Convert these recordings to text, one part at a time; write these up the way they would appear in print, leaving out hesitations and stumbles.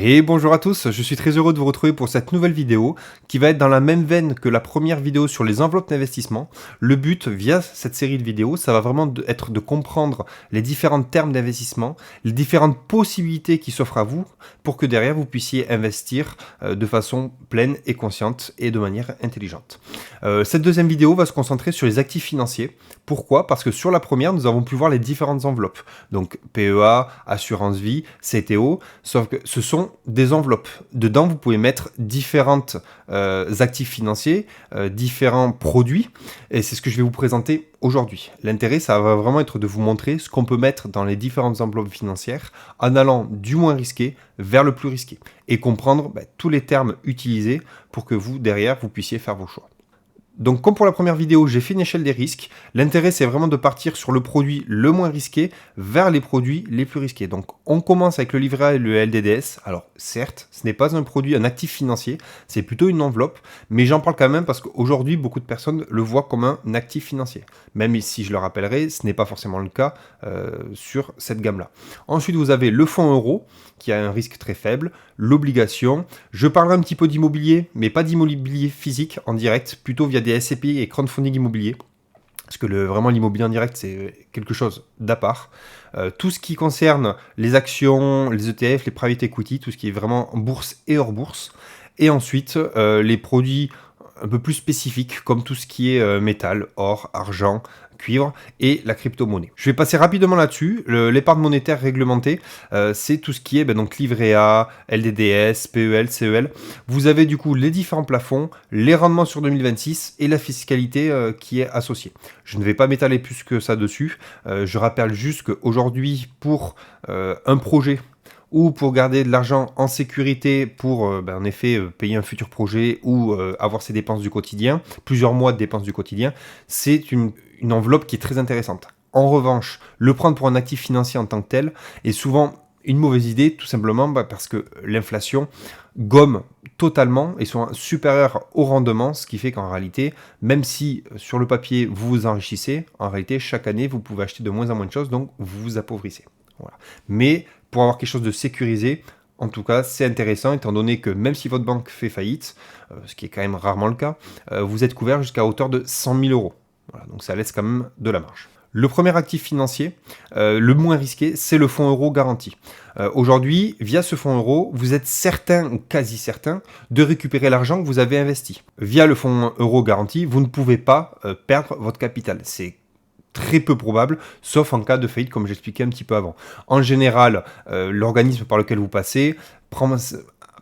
Et bonjour à tous, je suis très heureux de vous retrouver pour cette nouvelle vidéo qui va être dans la même veine que la première vidéo sur les enveloppes d'investissement. Le but via cette série de vidéos, ça va vraiment être de comprendre les différents termes d'investissement, les différentes possibilités qui s'offrent à vous pour que derrière vous puissiez investir de façon pleine et consciente et de manière intelligente. Cette deuxième vidéo va se concentrer sur les actifs financiers. Pourquoi ? Parce que sur la première, nous avons pu voir les différentes enveloppes. Donc PEA, assurance vie, CTO, sauf que ce sont des enveloppes. Dedans, vous pouvez mettre différents actifs financiers, différents produits, et c'est ce que je vais vous présenter aujourd'hui. L'intérêt, ça va vraiment être de vous montrer ce qu'on peut mettre dans les différentes enveloppes financières en allant du moins risqué vers le plus risqué, et comprendre tous les termes utilisés pour que vous, derrière, vous puissiez faire vos choix. Donc comme pour la première vidéo, j'ai fait une échelle des risques. L'intérêt, c'est vraiment de partir sur le produit le moins risqué vers les produits les plus risqués. Donc on commence avec le livret A et le LDDS. Alors certes, ce n'est pas un produit, un actif financier, c'est plutôt une enveloppe, mais j'en parle quand même parce qu'aujourd'hui, beaucoup de personnes le voient comme un actif financier. Même si je le rappellerai, ce n'est pas forcément le cas sur cette gamme-là. Ensuite, vous avez le fonds euro, qui a un risque très faible, l'obligation. Je parlerai un petit peu d'immobilier, mais pas d'immobilier physique en direct, plutôt via des SCPI et crowdfunding immobilier. Parce que vraiment l'immobilier en direct, c'est quelque chose d'à part. Tout ce qui concerne les actions, les ETF, les private equity, tout ce qui est vraiment bourse et hors bourse. Et ensuite, les produits un peu plus spécifiques, comme tout ce qui est métal, or, argent, cuivre et la crypto-monnaie. Je vais passer rapidement là-dessus. L'épargne monétaire réglementée, c'est tout ce qui est donc livret A, LDDS, PEL, CEL. Vous avez du coup les différents plafonds, les rendements sur 2026 et la fiscalité qui est associée. Je ne vais pas m'étaler plus que ça dessus. Je rappelle juste qu'aujourd'hui, pour un projet ou pour garder de l'argent en sécurité pour en effet payer un futur projet ou avoir ses dépenses du quotidien, plusieurs mois de dépenses du quotidien, c'est une enveloppe qui est très intéressante. En revanche, le prendre pour un actif financier en tant que tel est souvent une mauvaise idée, tout simplement parce que l'inflation gomme totalement et sont supérieurs au rendement, ce qui fait qu'en réalité, même si sur le papier vous vous enrichissez, en réalité chaque année vous pouvez acheter de moins en moins de choses, donc vous vous appauvrissez. Voilà. Mais pour avoir quelque chose de sécurisé, en tout cas, c'est intéressant étant donné que même si votre banque fait faillite, ce qui est quand même rarement le cas, vous êtes couvert jusqu'à hauteur de 100 000 euros. Voilà, donc ça laisse quand même de la marge. Le premier actif financier, le moins risqué, c'est le fonds euro garanti. Aujourd'hui, via ce fonds euro, vous êtes certain ou quasi certain de récupérer l'argent que vous avez investi. Via le fonds euro garanti, vous ne pouvez pas perdre votre capital. C'est très peu probable, sauf en cas de faillite, comme j'expliquais un petit peu avant. En général, l'organisme par lequel vous passez prend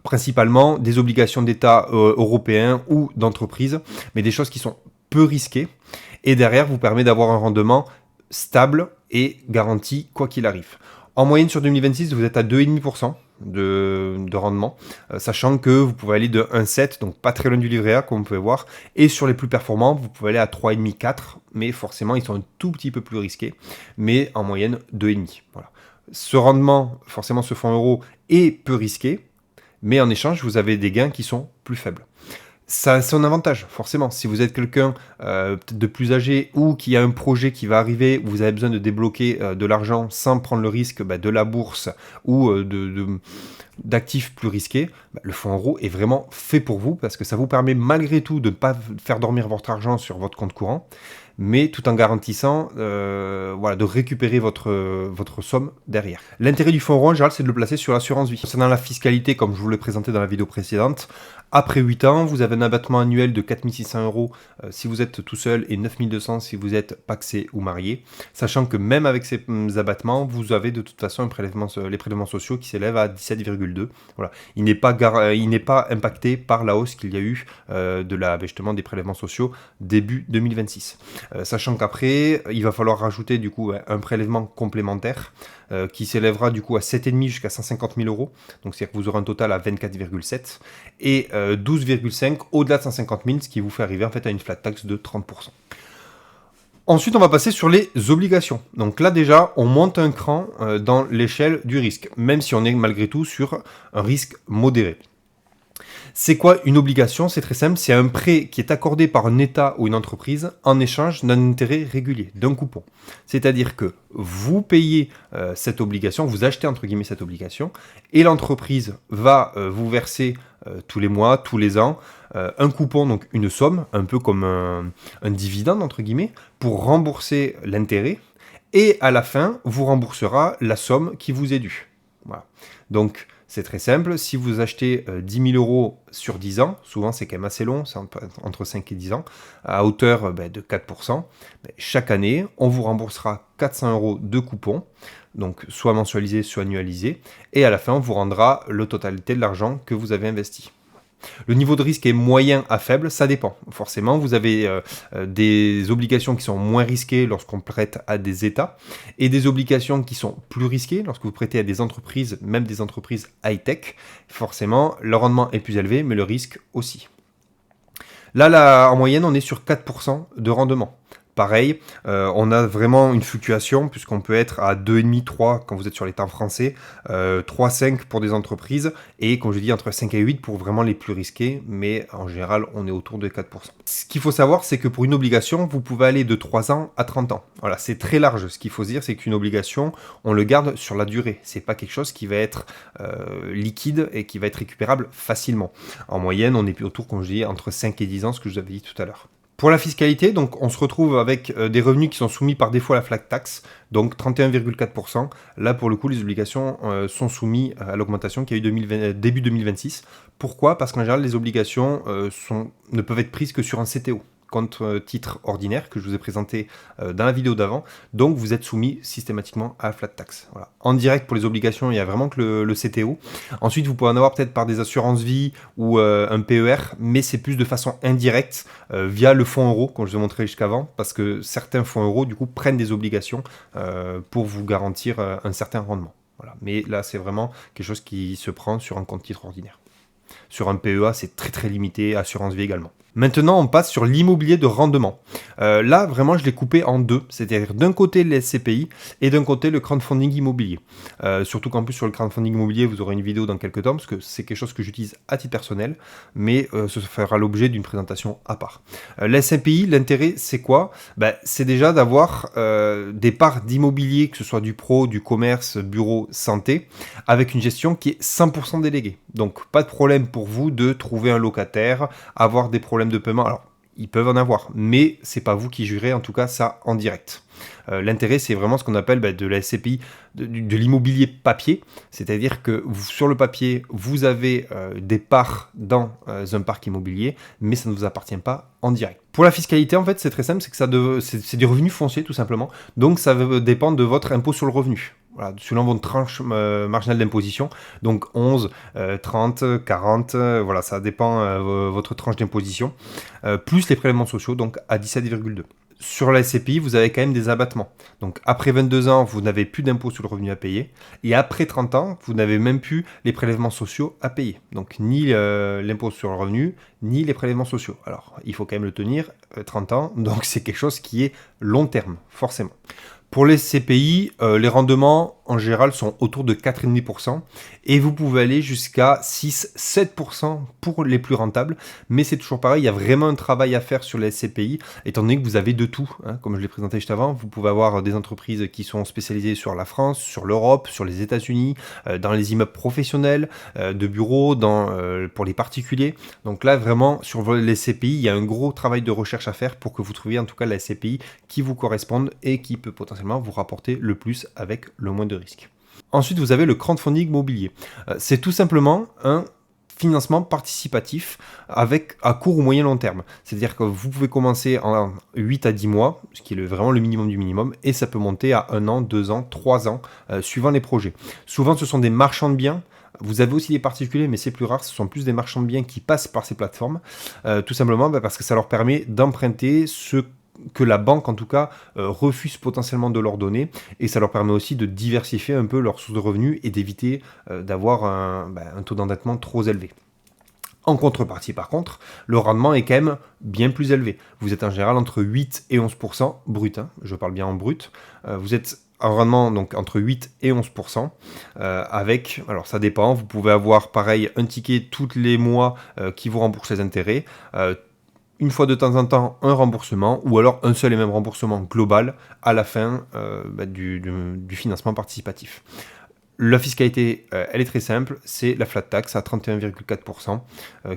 principalement des obligations d'État européens ou d'entreprise, mais des choses qui sont peu risquées, et derrière vous permet d'avoir un rendement stable et garanti quoi qu'il arrive. En moyenne sur 2026, vous êtes à 2,5% de rendement, sachant que vous pouvez aller de 1,7, donc pas très loin du livret A, comme vous pouvez voir, et sur les plus performants, vous pouvez aller à 3,5, 4, mais forcément, ils sont un tout petit peu plus risqués, mais en moyenne, 2,5. Voilà. Ce rendement, forcément, ce fonds euro est peu risqué, mais en échange, vous avez des gains qui sont plus faibles. Ça a son avantage, forcément. Si vous êtes quelqu'un peut-être de plus âgé ou qui a un projet qui va arriver où vous avez besoin de débloquer de l'argent sans prendre le risque de la bourse ou d'actifs plus risqués, le fonds euro est vraiment fait pour vous parce que ça vous permet malgré tout de ne pas faire dormir votre argent sur votre compte courant, mais tout en garantissant de récupérer votre somme derrière. L'intérêt du fonds euro en général, c'est de le placer sur l'assurance vie. Concernant la fiscalité, comme je vous l'ai présenté dans la vidéo précédente, après 8 ans, vous avez un abattement annuel de 4 600 euros si vous êtes tout seul et 9 200 si vous êtes pacsé ou marié, sachant que même avec ces abattements, vous avez de toute façon les prélèvements sociaux qui s'élèvent à 17,2. Voilà. Il n'est pas impacté par la hausse qu'il y a eu justement des prélèvements sociaux début 2026. Sachant qu'après, il va falloir rajouter du coup un prélèvement complémentaire qui s'élèvera du coup à 7,5 jusqu'à 150 000 euros. Donc c'est-à-dire que vous aurez un total à 24,7 et 12,5 au-delà de 150 000, ce qui vous fait arriver en fait à une flat tax de 30%. Ensuite, on va passer sur les obligations. Donc là déjà, on monte un cran dans l'échelle du risque, même si on est malgré tout sur un risque modéré. C'est quoi une obligation? C'est très simple, c'est un prêt qui est accordé par un État ou une entreprise en échange d'un intérêt régulier, d'un coupon. C'est-à-dire que vous payez cette obligation, vous achetez entre guillemets cette obligation, et l'entreprise va vous verser tous les mois, tous les ans, un coupon, donc une somme, un peu comme un dividende entre guillemets, pour rembourser l'intérêt, et à la fin, vous remboursera la somme qui vous est due. Voilà. Donc, c'est très simple, si vous achetez 10 000 euros sur 10 ans, souvent c'est quand même assez long, c'est entre 5 et 10 ans, à hauteur de 4%, chaque année, on vous remboursera 400 euros de coupons, donc soit mensualisé, soit annualisé, et à la fin, on vous rendra la totalité de l'argent que vous avez investi. Le niveau de risque est moyen à faible, ça dépend. Forcément, vous avez des obligations qui sont moins risquées lorsqu'on prête à des États et des obligations qui sont plus risquées lorsque vous prêtez à des entreprises, même des entreprises high-tech. Forcément, le rendement est plus élevé, mais le risque aussi. Là, en moyenne, on est sur 4% de rendement. Pareil, on a vraiment une fluctuation puisqu'on peut être à 2,5, 3 quand vous êtes sur les temps français, 3,5 pour des entreprises et comme je dis entre 5 et 8 pour vraiment les plus risqués, mais en général on est autour de 4%. Ce qu'il faut savoir c'est que pour une obligation vous pouvez aller de 3 ans à 30 ans. Voilà, c'est très large. Ce qu'il faut se dire c'est qu'une obligation on le garde sur la durée, c'est pas quelque chose qui va être liquide et qui va être récupérable facilement. En moyenne on est autour, comme je dis, entre 5 et 10 ans, ce que je vous avais dit tout à l'heure. Pour la fiscalité, donc, on se retrouve avec des revenus qui sont soumis par défaut à la flat tax, donc 31,4%. Là, pour le coup, les obligations sont soumises à l'augmentation qu'il y a eu début 2026. Pourquoi? Parce qu'en général, les obligations ne peuvent être prises que sur un CTO, compte titre ordinaire, que je vous ai présenté dans la vidéo d'avant. Donc, vous êtes soumis systématiquement à la flat tax. Voilà. En direct, pour les obligations, il n'y a vraiment que le CTO. Ensuite, vous pouvez en avoir peut-être par des assurances vie ou un PER, mais c'est plus de façon indirecte via le fonds euro, comme je vous ai montré jusqu'avant, parce que certains fonds euros, du coup, prennent des obligations pour vous garantir un certain rendement. Voilà. Mais là, c'est vraiment quelque chose qui se prend sur un compte titre ordinaire. Sur un PEA, c'est très très limité, assurance vie également. Maintenant, on passe sur l'immobilier de rendement. Là, vraiment, je l'ai coupé en deux. C'est-à-dire d'un côté les SCPI et d'un côté le crowdfunding immobilier. Surtout qu'en plus, sur le crowdfunding immobilier, vous aurez une vidéo dans quelques temps, parce que c'est quelque chose que j'utilise à titre personnel, mais ce fera l'objet d'une présentation à part. Les SCPI, l'intérêt, c'est quoi? C'est déjà d'avoir des parts d'immobilier, que ce soit du pro, du commerce, bureau, santé, avec une gestion qui est 100% déléguée. Donc, pas de problème pour vous de trouver un locataire, avoir des problèmes de paiement. Alors, ils peuvent en avoir, mais c'est pas vous qui gérez en tout cas ça en direct. L'intérêt, c'est vraiment ce qu'on appelle de la SCPI, de l'immobilier papier, c'est-à-dire que sur le papier, vous avez des parts dans un parc immobilier, mais ça ne vous appartient pas en direct. Pour la fiscalité, en fait, c'est très simple, c'est que c'est du revenu foncier tout simplement, donc ça dépend de votre impôt sur le revenu. Voilà, selon votre tranche marginale d'imposition, donc 11, 30, 40, voilà, ça dépend votre tranche d'imposition, plus les prélèvements sociaux, donc à 17,2. Sur la SCPI, vous avez quand même des abattements. Donc après 22 ans, vous n'avez plus d'impôt sur le revenu à payer. Et après 30 ans, vous n'avez même plus les prélèvements sociaux à payer. Donc ni l'impôt sur le revenu, ni les prélèvements sociaux. Alors, il faut quand même le tenir, 30 ans. Donc c'est quelque chose qui est long terme, forcément. Pour les CPI, les rendements en général sont autour de 4,5% et vous pouvez aller jusqu'à 6-7% pour les plus rentables. Mais c'est toujours pareil, il y a vraiment un travail à faire sur les SCPI, étant donné que vous avez de tout. Comme je l'ai présenté juste avant, vous pouvez avoir des entreprises qui sont spécialisées sur la France, sur l'Europe, sur les États-Unis, dans les immeubles professionnels, de bureaux, pour les particuliers. Donc là, vraiment, sur les SCPI, il y a un gros travail de recherche à faire pour que vous trouviez en tout cas la SCPI qui vous corresponde et qui peut potentiellement vous rapporter le plus avec le moins de risques. Ensuite, vous avez le crowdfunding immobilier. C'est tout simplement un financement participatif à court ou moyen long terme. C'est-à-dire que vous pouvez commencer en 8 à 10 mois, ce qui est vraiment le minimum du minimum, et ça peut monter à 1 an, 2 ans, 3 ans, suivant les projets. Souvent, ce sont des marchands de biens. Vous avez aussi des particuliers, mais c'est plus rare, ce sont plus des marchands de biens qui passent par ces plateformes, tout simplement parce que ça leur permet d'emprunter ce que la banque en tout cas refuse potentiellement de leur donner, et ça leur permet aussi de diversifier un peu leurs sources de revenus et d'éviter d'avoir un taux d'endettement trop élevé. En contrepartie, par contre, le rendement est quand même bien plus élevé. Vous êtes en général entre 8 et 11% brut, je parle bien en brut. Vous êtes un rendement donc entre 8 et 11%, avec, alors ça dépend, vous pouvez avoir pareil un ticket tous les mois qui vous rembourse les intérêts, une fois de temps en temps un remboursement, ou alors un seul et même remboursement global à la fin du financement participatif. La fiscalité, elle est très simple, c'est la flat tax à 31,4%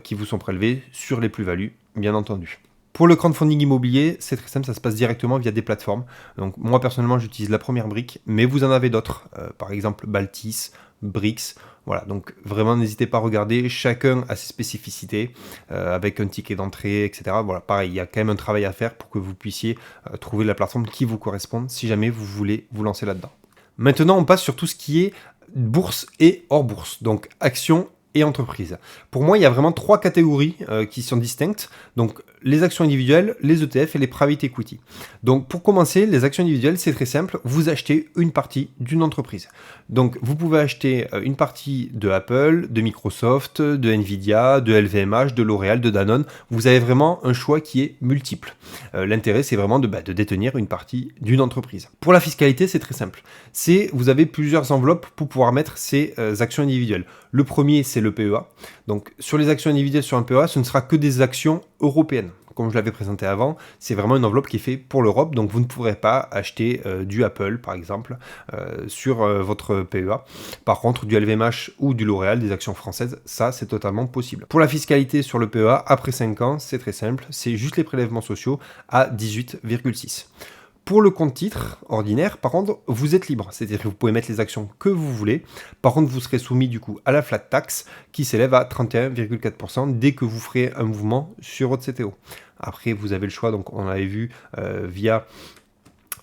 qui vous sont prélevés sur les plus-values, bien entendu. Pour le crowdfunding immobilier, c'est très simple, ça se passe directement via des plateformes. Donc moi personnellement, j'utilise la première brique, mais vous en avez d'autres, par exemple Baltis, Brix. Voilà, donc vraiment n'hésitez pas à regarder, chacun a ses spécificités, avec un ticket d'entrée, etc. Voilà, pareil, il y a quand même un travail à faire pour que vous puissiez trouver la plateforme qui vous corresponde si jamais vous voulez vous lancer là-dedans. Maintenant, on passe sur tout ce qui est bourse et hors bourse, donc actions et entreprises. Pour moi, il y a vraiment 3 catégories qui sont distinctes. Donc, les actions individuelles, les ETF et les private equity. Donc, pour commencer, les actions individuelles, c'est très simple. Vous achetez une partie d'une entreprise. Donc, vous pouvez acheter une partie de Apple, de Microsoft, de Nvidia, de LVMH, de L'Oréal, de Danone. Vous avez vraiment un choix qui est multiple. L'intérêt, c'est vraiment de détenir une partie d'une entreprise. Pour la fiscalité, c'est très simple. Vous avez plusieurs enveloppes pour pouvoir mettre ces actions individuelles. Le premier, c'est le PEA. Donc, sur les actions individuelles sur un PEA, ce ne sera que des actions européennes. Comme je l'avais présenté avant, c'est vraiment une enveloppe qui est faite pour l'Europe, donc vous ne pourrez pas acheter du Apple, par exemple, sur votre PEA. Par contre, du LVMH ou du L'Oréal, des actions françaises, ça, c'est totalement possible. Pour la fiscalité sur le PEA, après 5 ans, c'est très simple, c'est juste les prélèvements sociaux à 18,6. Pour le compte titre ordinaire, par contre, vous êtes libre. C'est-à-dire que vous pouvez mettre les actions que vous voulez. Par contre, vous serez soumis du coup à la flat tax qui s'élève à 31,4% dès que vous ferez un mouvement sur votre CTO. Après, vous avez le choix, donc on l'avait vu via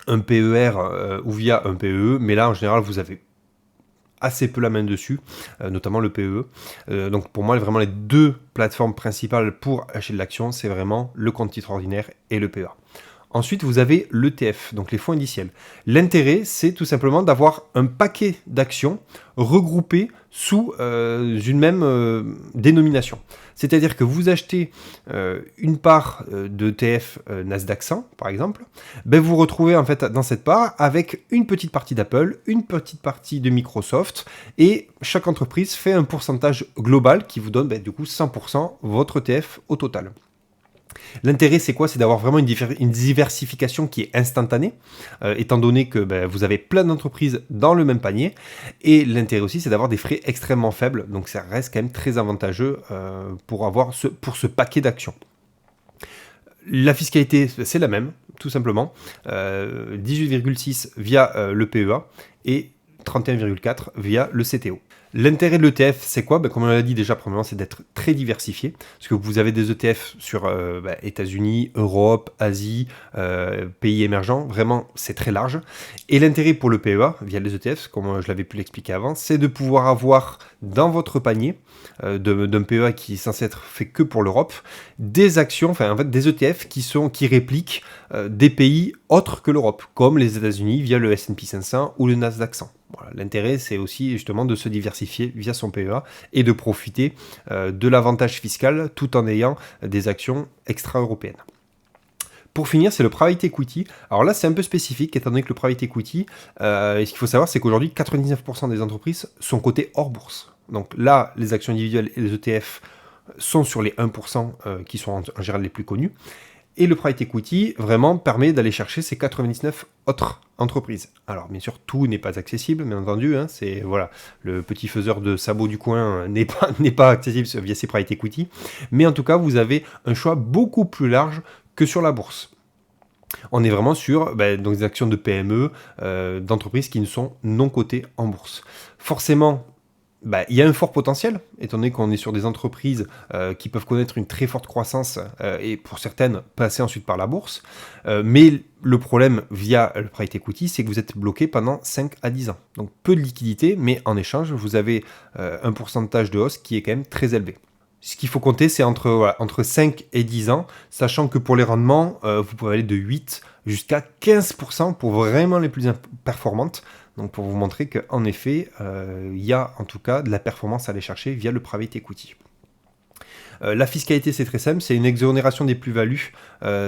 un PER ou via un PEE, mais là en général vous avez assez peu la main dessus, notamment le PEE. Donc pour moi, vraiment les 2 plateformes principales pour acheter de l'action, c'est vraiment le compte titre ordinaire et le PEA. Ensuite, vous avez l'ETF, donc les fonds indiciels. L'intérêt, c'est tout simplement d'avoir un paquet d'actions regroupées sous une même dénomination. C'est-à-dire que vous achetez une part d'ETF Nasdaq 100, par exemple, vous vous retrouvez en fait dans cette part avec une petite partie d'Apple, une petite partie de Microsoft, et chaque entreprise fait un pourcentage global qui vous donne du coup 100% votre ETF au total. L'intérêt, c'est quoi? C'est d'avoir vraiment une diversification qui est instantanée, étant donné que vous avez plein d'entreprises dans le même panier. Et l'intérêt aussi, c'est d'avoir des frais extrêmement faibles. Donc ça reste quand même très avantageux pour ce paquet d'actions. La fiscalité, c'est la même, tout simplement. 18,6 via le PEA et 31,4 via le CTO. L'intérêt de l'ETF, c'est quoi? Comme on l'a dit déjà, premièrement, c'est d'être très diversifié, parce que vous avez des ETF sur États-Unis, Europe, Asie, pays émergents, vraiment, c'est très large. Et l'intérêt pour le PEA, via les ETF, comme je l'avais pu l'expliquer avant, c'est de pouvoir avoir dans votre panier d'un PEA qui est censé être fait que pour l'Europe, des actions, des ETF qui répliquent des pays autres que l'Europe, comme les États-Unis via le S&P 500 ou le Nasdaq 100. Voilà, l'intérêt, c'est aussi justement de se diversifier via son PEA et de profiter de l'avantage fiscal tout en ayant des actions extra-européennes. Pour finir, c'est le private equity. Alors là, c'est un peu spécifique, étant donné que le private equity, ce qu'il faut savoir, c'est qu'aujourd'hui, 99% des entreprises sont cotées hors bourse. Donc là, les actions individuelles et les ETF sont sur les 1% qui sont en général les plus connus. Et le private equity, vraiment, permet d'aller chercher ces 99 autres entreprises. Alors, bien sûr, tout n'est pas accessible, bien entendu. C'est, voilà, le petit faiseur de sabots du coin n'est pas accessible via ces private equity. Mais en tout cas, vous avez un choix beaucoup plus large que sur la bourse. On est vraiment sur donc des actions de PME, d'entreprises qui ne sont non cotées en bourse. Forcément, il y a un fort potentiel, étant donné qu'on est sur des entreprises qui peuvent connaître une très forte croissance et pour certaines passer ensuite par la bourse. Mais le problème via le private equity, c'est que vous êtes bloqué pendant 5 à 10 ans. Donc peu de liquidité, mais en échange, vous avez un pourcentage de hausse qui est quand même très élevé. Ce qu'il faut compter, c'est entre 5 et 10 ans, sachant que pour les rendements, vous pouvez aller de 8 jusqu'à 15% pour vraiment les plus performantes. Donc pour vous montrer qu'en effet, il y a en tout cas de la performance à aller chercher via le private equity. La fiscalité, c'est très simple, c'est une exonération des plus-values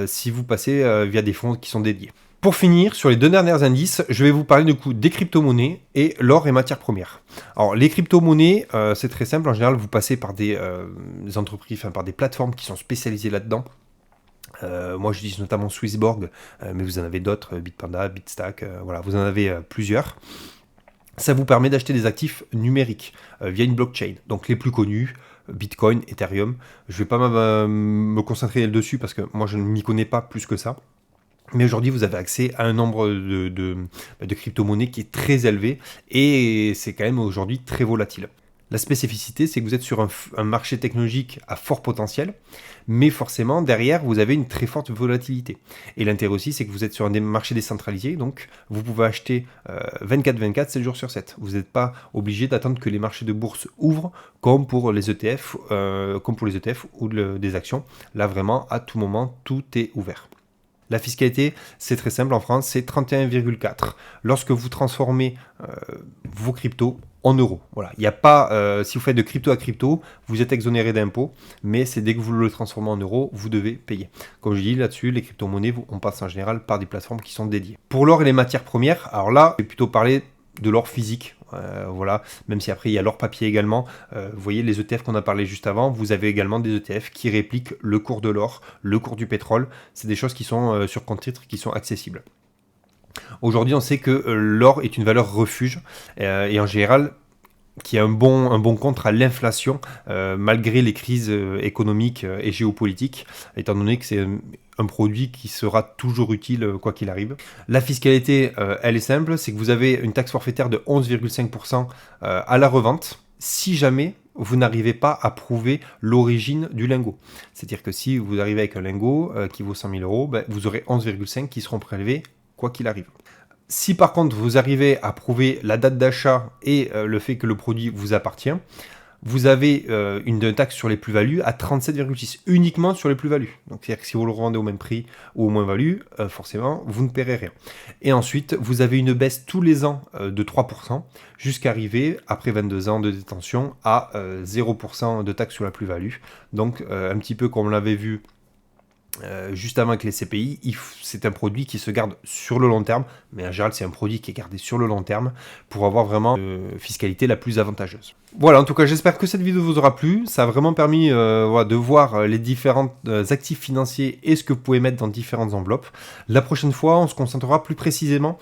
si vous passez via des fonds qui sont dédiés. Pour finir, sur les 2 derniers indices, je vais vous parler du coup des crypto-monnaies et l'or et matières premières. Alors les crypto-monnaies, c'est très simple, en général vous passez par des entreprises, enfin par des plateformes qui sont spécialisées là-dedans. Moi j'utilise notamment Swissborg, mais vous en avez d'autres, Bitpanda, Bitstack, voilà, vous en avez plusieurs. Ça vous permet d'acheter des actifs numériques via une blockchain, donc les plus connus, Bitcoin, Ethereum. Je ne vais pas me concentrer dessus parce que moi je ne m'y connais pas plus que ça. Mais aujourd'hui, vous avez accès à un nombre de crypto-monnaies qui est très élevé et c'est quand même aujourd'hui très volatile. La spécificité, c'est que vous êtes sur un marché technologique à fort potentiel, mais forcément, derrière, vous avez une très forte volatilité. Et l'intérêt aussi, c'est que vous êtes sur un marché décentralisé, donc vous pouvez acheter 24/24, 7 jours sur 7. Vous n'êtes pas obligé d'attendre que les marchés de bourse ouvrent, comme pour les ETF, ou des actions. Là, vraiment, à tout moment, tout est ouvert. La fiscalité, c'est très simple en France, c'est 31,4. Lorsque vous transformez vos cryptos en euros. Voilà. Il n'y a pas, si vous faites de crypto à crypto, vous êtes exonéré d'impôts, mais c'est dès que vous le transformez en euros, vous devez payer. Comme je dis là-dessus, les crypto-monnaies, on passe en général par des plateformes qui sont dédiées. Pour l'or et les matières premières, alors là, je vais plutôt parler de l'or physique. Voilà, même si après il y a l'or papier également. Vous voyez les ETF qu'on a parlé juste avant, vous avez également des ETF qui répliquent le cours de l'or, le cours du pétrole. C'est des choses qui sont sur compte titre, qui sont accessibles. Aujourd'hui, on sait que l'or est une valeur refuge et en général qui a un bon contre à l'inflation malgré les crises économiques et géopolitiques, étant donné que c'est un produit qui sera toujours utile quoi qu'il arrive. La fiscalité, elle est simple, c'est que vous avez une taxe forfaitaire de 11,5% à la revente, si jamais vous n'arrivez pas à prouver l'origine du lingot. C'est-à-dire que si vous arrivez avec un lingot qui vaut 100 000 euros, ben, vous aurez 11,5 qui seront prélevés quoi qu'il arrive. Si par contre vous arrivez à prouver la date d'achat et le fait que le produit vous appartient, vous avez une taxe sur les plus-values à 37,6, uniquement sur les plus-values. Donc c'est-à-dire que si vous le revendez au même prix ou au moins-value, forcément, vous ne paierez rien. Et ensuite, vous avez une baisse tous les ans de 3%, jusqu'à arriver, après 22 ans de détention, à 0% de taxe sur la plus-value. Donc un petit peu comme on l'avait vu juste avant avec les CPI, c'est un produit qui se garde sur le long terme, mais en général c'est un produit qui est gardé sur le long terme pour avoir vraiment une fiscalité la plus avantageuse. Voilà, en tout cas j'espère que cette vidéo vous aura plu, ça a vraiment permis voilà, de voir les différents actifs financiers et ce que vous pouvez mettre dans différentes enveloppes. La prochaine fois on se concentrera plus précisément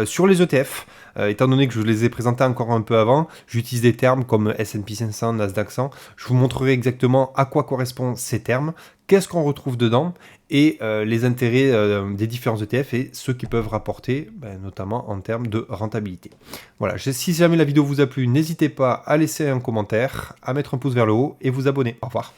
sur les ETF, étant donné que je vous les ai présentés encore un peu avant, j'utilise des termes comme S&P 500, Nasdaq 100, je vous montrerai exactement à quoi correspondent ces termes, qu'est-ce qu'on retrouve dedans et les intérêts des différents ETF et ceux qui peuvent rapporter, notamment en termes de rentabilité. Voilà, si jamais la vidéo vous a plu, n'hésitez pas à laisser un commentaire, à mettre un pouce vers le haut et vous abonner. Au revoir.